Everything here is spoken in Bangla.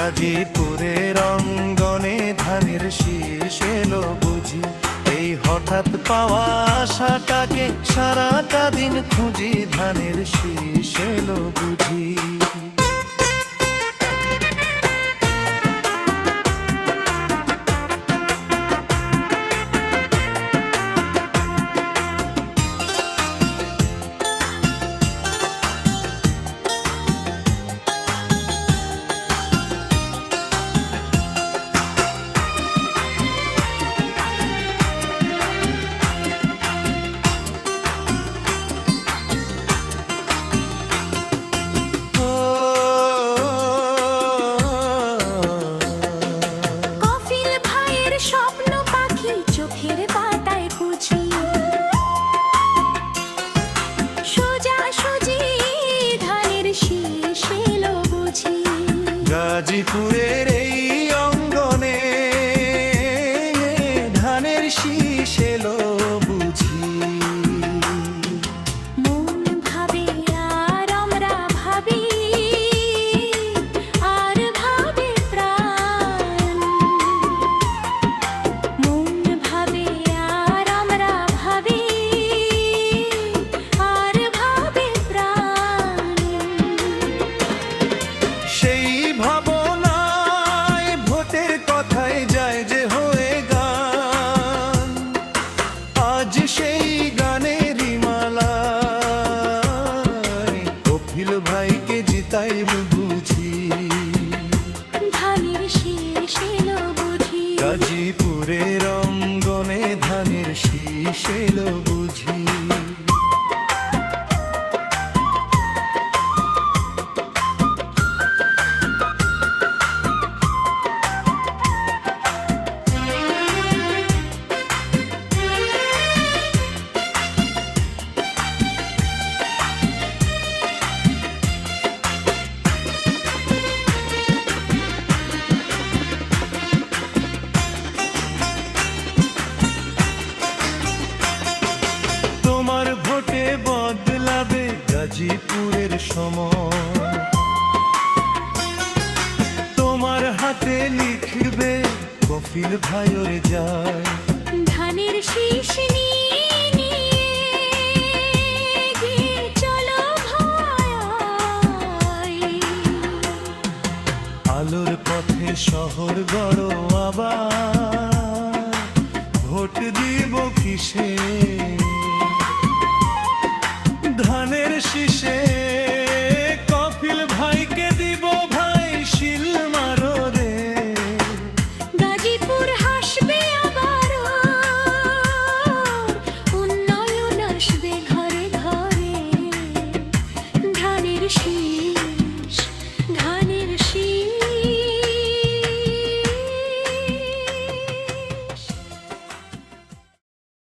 গাজীপুরের অঙ্গনে ধানের শীষ এলো বুঝি, এই হঠাৎ পাওয়া আশাটাকে সারাটা দিন খুঁজি, ধানের শীষ এলো বুঝি। গাজীপুরের এই অঙ্গনে ধানের শীষ এলো বুঝি, মন ভাবে আর আমরা ভাবি, আর ভাবে প্রাণ, মন ভাবে আর আমরা ভাবি, আর ভাবে প্রাণ। সেই ভাবনায় ভোটের কথায় যায় যে হয়ে গান, আজ সেই গানেরই মালায় কপিল ভাইকে জিতাইব বুঝি, ধানের শীষ এলো বুঝি। গাজীপুরের অঙ্গনে ধানের শীষ এলো বুঝি। তোমার ভোটে বদলাবে গাজীপুরের সময়, তোমার হাতে লিখবে কপিল ভাইয়ের যায়, ধানের শীষ নিয়ে গিয়ে চলো ভাই, আলোর পথে শহর গড়ো আবার, ভোট দিব কিসে ধানের শীষে